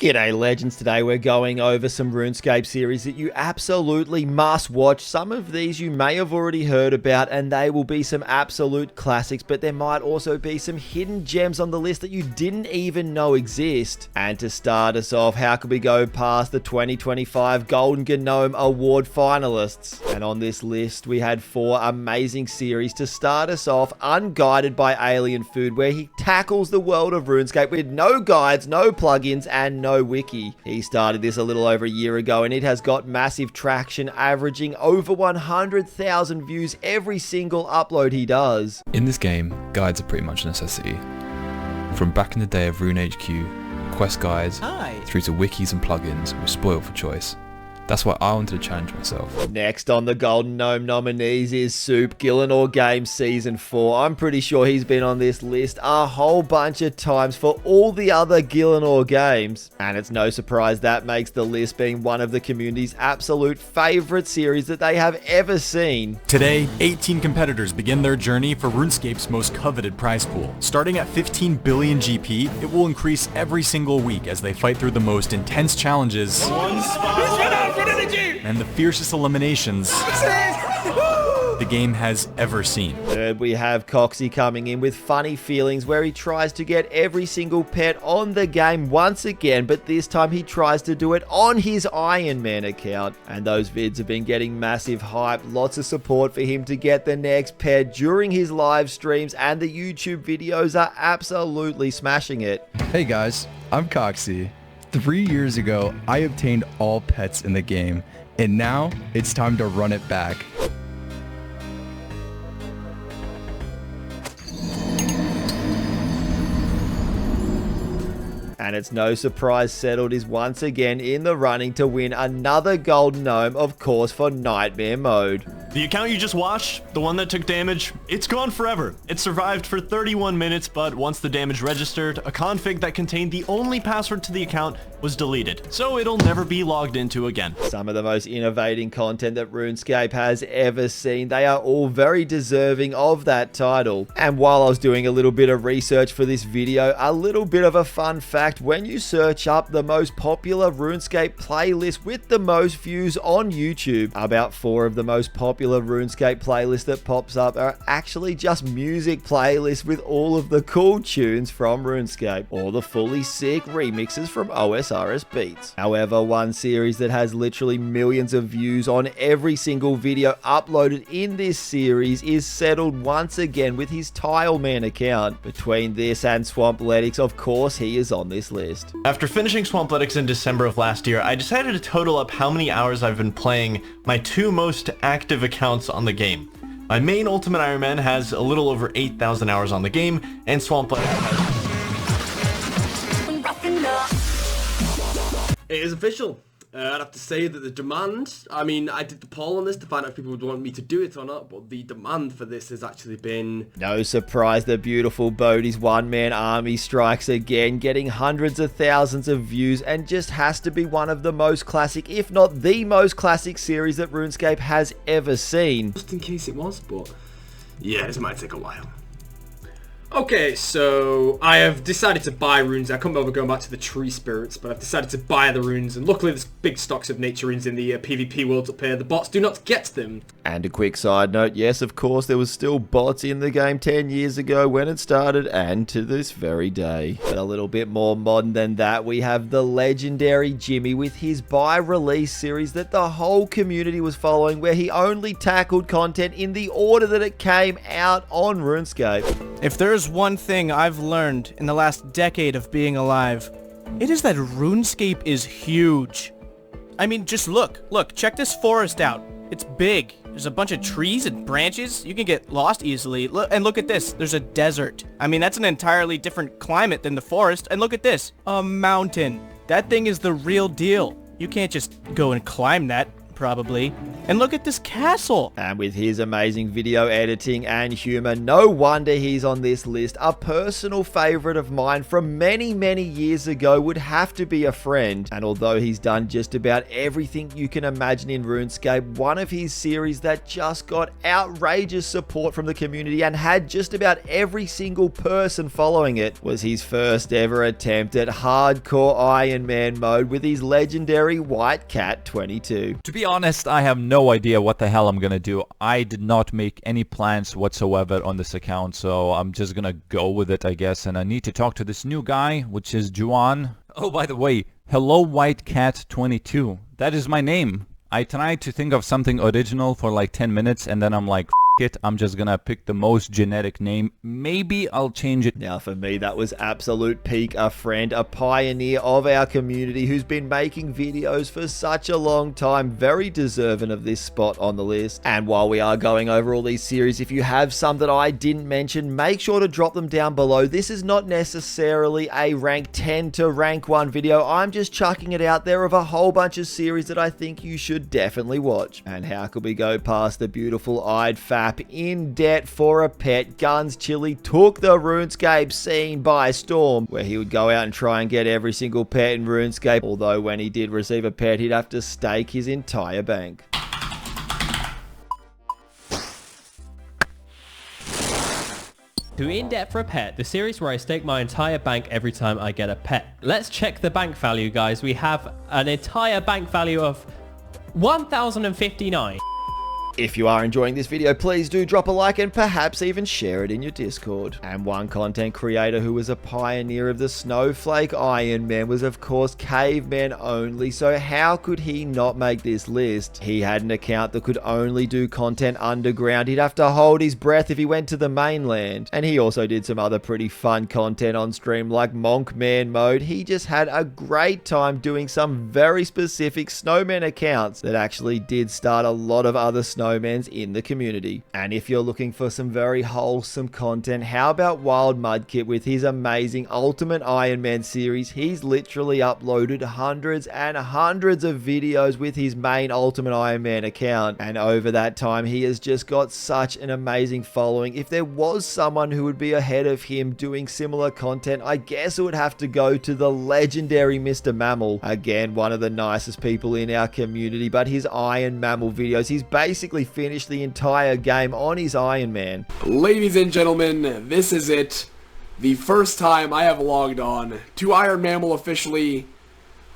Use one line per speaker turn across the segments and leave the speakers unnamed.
G'day legends, today we're going over some RuneScape series that you absolutely must watch. Some of these you may have already heard about and they will be some absolute classics, but there might also be some hidden gems on the list that you didn't even know exist. And to start us off, how could we go past the 2025 Golden Gnome Award finalists? And on this list we had 4 amazing series. To start us off, Unguided by Alien Food, where he tackles the world of RuneScape with no guides, no plugins, and no wiki. He started this a little over a year ago and it has got massive traction, averaging over 100,000 views every single upload he does.
In this game, guides are pretty much a necessity. From back in the day of RuneHQ, quest guides, through to wikis and plugins, we're spoiled for choice. That's why I wanted to challenge myself.
Next on the Golden Gnome nominees is Soup, Gielinor Games Season 4. I'm pretty sure he's been on this list a whole bunch of times for all the other Gielinor games. And it's no surprise that makes the list, being one of the community's absolute favorite series that they have ever seen.
Today, 18 competitors begin their journey for RuneScape's most coveted prize pool. Starting at 15 billion GP, it will increase every single week as they fight through the most intense challenges and the fiercest eliminations the game has ever seen.
Third, we have Coxie coming in with Funny Feelings, where he tries to get every single pet on the game once again, but this time he tries to do it on his Iron Man account. And those vids have been getting massive hype, lots of support for him to get the next pet during his live streams, and the YouTube videos are absolutely smashing it.
Hey guys, I'm Coxie. 3 years ago, I obtained all pets in the game, and now it's time to run it back.
And it's no surprise Settled is once again in the running to win another Golden Gnome, of course for Nightmare Mode.
The account you just watched, the one that took damage, it's gone forever. It survived for 31 minutes, but once the damage registered, a config that contained the only password to the account was deleted, so it'll never be logged into again.
Some of the most innovating content that RuneScape has ever seen. They are all very deserving of that title. And while I was doing a little bit of research for this video, a little bit of a fun fact: when you search up the most popular RuneScape playlist with the most views on YouTube, about 4 of the most popular RuneScape playlists that pops up are actually just music playlists with all of the cool tunes from RuneScape, or the fully sick remixes from OSRS Beats. However, one series that has literally millions of views on every single video uploaded in this series is Settled once again with his Tileman account. Between this and Swampletics, of course he is on this list.
After finishing Swampletics in December of last year, I decided to total up how many hours I've been playing my 2 most active accounts on the game. My main Ultimate Iron Man has a little over 8,000 hours on the game, and Swampletics has...
It is official. I'd have to say that the demand, I mean, I did the poll on this to find out if people would want me to do it or not, but the demand for this has actually been...
No surprise, the beautiful Bodhi's one-man army strikes again, getting hundreds of thousands of views, and just has to be one of the most classic, if not the most classic series that RuneScape has ever seen.
Just in case it was, but yeah, this might take a while. Okay, so I have decided to buy runes. I can't bother going back to the tree spirits, but I've decided to buy the runes, and luckily there's big stocks of nature runes in the PvP world up here. The bots do not get them.
And a quick side note, yes, of course, there was still bots in the game 10 years ago when it started, and to this very day. But a little bit more modern than that, we have the legendary Jimmy with his buy-release series that the whole community was following, where he only tackled content in the order that it came out on RuneScape.
If there's one thing I've learned in the last decade of being alive, it is that RuneScape is huge. I mean, just look, check this forest out. It's big. There's a bunch of trees and branches. You can get lost easily. And look at this. There's a desert. I mean, that's an entirely different climate than the forest. And look at this. A mountain. That thing is the real deal. You can't just go and climb that. probably. And look at this castle.
And with his amazing video editing and humor, no wonder he's on this list. A personal favorite of mine from many, many years ago would have to be a friend. And although he's done just about everything you can imagine in RuneScape, one of his series that just got outrageous support from the community and had just about every single person following it was his first ever attempt at hardcore Iron Man mode with his legendary White Cat 22.
To be honest, I have no idea what the hell I'm gonna do. I did not make any plans whatsoever on this account, so I'm just gonna go with it, I guess. And I need to talk to this new guy, which is Juan. Oh, by the way, hello White Cat 22. That is my name. I tried to think of something original for like 10 minutes and then I'm like, it, I'm just gonna pick the most generic name. Maybe I'll change it.
Now for me, that was absolute peak. A friend, a pioneer of our community who's been making videos for such a long time, very deserving of this spot on the list. And while we are going over all these series, if you have some that I didn't mention, make sure to drop them down below. This is not necessarily a rank 10 to rank 1 video. I'm just chucking it out there of a whole bunch of series that I think you should definitely watch. And how could we go past the beautiful-eyed FAP in debt for a pet? Guns Chili took the RuneScape scene by storm, where he would go out and try and get every single pet in RuneScape, although when he did receive a pet, he'd have to stake his entire bank.
To In Debt for a Pet, the series where I stake my entire bank every time I get a pet. Let's check the bank value, guys. We have an entire bank value of 1,059.
If you are enjoying this video, please do drop a like and perhaps even share it in your Discord. And one content creator who was a pioneer of the Snowflake Iron Man was of course Caveman Only, so how could he not make this list? He had an account that could only do content underground. He'd have to hold his breath if he went to the mainland. And he also did some other pretty fun content on stream like Monkman mode. He just had a great time doing some very specific snowman accounts that actually did start a lot of other snowmans in the community. And if you're looking for some very wholesome content, how about Wild Mudkip with his amazing Ultimate Iron Man series? He's literally uploaded hundreds and hundreds of videos with his main Ultimate Iron Man account, and over that time he has just got such an amazing following. If there was someone who would be ahead of him doing similar content, I guess it would have to go to the legendary Mr. Mammal. Again, one of the nicest people in our community, but his Iron Mammal videos, he's basically finished the entire game on his Iron Man.
Ladies and gentlemen, this is it. The first time I have logged on to Iron Mammal officially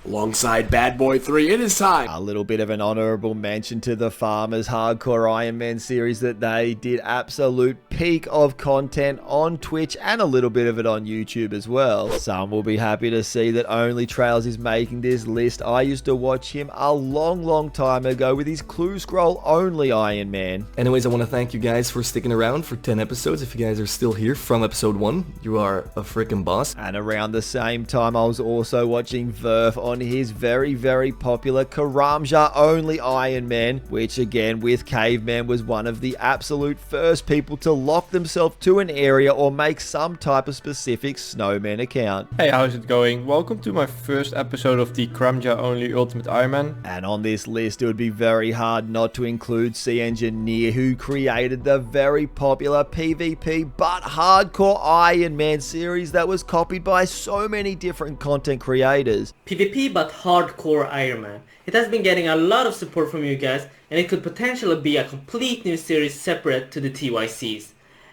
alongside Bad Boy 3. It is time.
A little bit of an honorable mention to the Farmers Hardcore Iron Man series that they did absolute peak of content on Twitch and a little bit of it on YouTube as well. Some will be happy to see that Only Trails is making this list. I used to watch him a long time ago with his clue scroll only Iron Man.
Anyways, I want to thank you guys for sticking around for 10 episodes. If you guys are still here from episode 1, you are a freaking boss.
And around the same time, I was also watching Verf on his very popular Karamja only Iron Man, which again with Caveman was one of the absolute first people to lock themselves to an area or make some type of specific snowman account.
Hey, how's it going? Welcome to my first episode of the Karamja only Ultimate Iron Man.
And on this list it would be very hard not to include C Engineer, who created the very popular PvP but hardcore Iron Man series that was copied by so many different content creators.
PvP but hardcore Iron Man. It has been getting a lot of support from you guys, and it could potentially be a complete new series separate to the TYCs.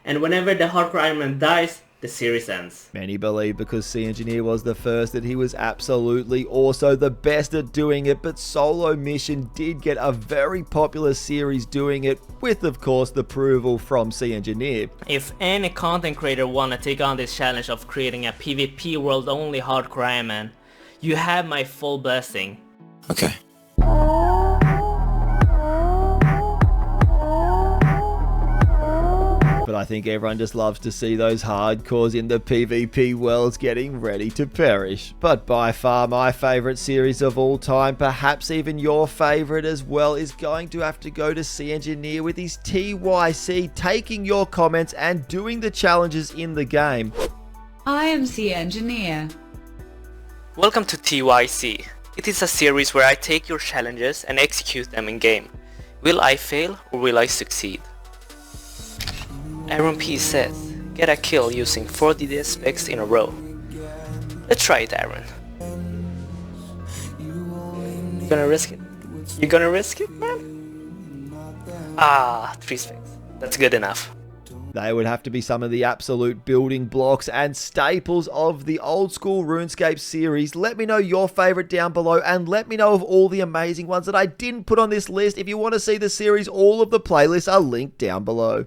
And whenever the hardcore Iron Man dies, the series ends.
Many believe because C Engineer was the first that he was absolutely also the best at doing it, but Solo Mission did get a very popular series doing it, with of course the approval from C Engineer.
If any content creator wanna take on this challenge of creating a PvP world only hardcore Iron Man, you have my full blessing.
Okay.
But I think everyone just loves to see those hardcores in the PvP worlds getting ready to perish. But by far my favorite series of all time, perhaps even your favorite as well, is going to have to go to C Engineer with his TYC, taking your comments and doing the challenges in the game.
I am C Engineer.
Welcome to TYC.
It is a series where I take your challenges and execute them in game. Will I fail or will I succeed? Aaron P says, get a kill using 4 DDS specs in a row. Let's try it, Aaron. You gonna risk it? You gonna risk it, man? Ah, 3 specs. That's good enough.
They would have to be some of the absolute building blocks and staples of the old school RuneScape series. Let me know your favorite down below and let me know of all the amazing ones that I didn't put on this list. If you want to see the series, all of the playlists are linked down below.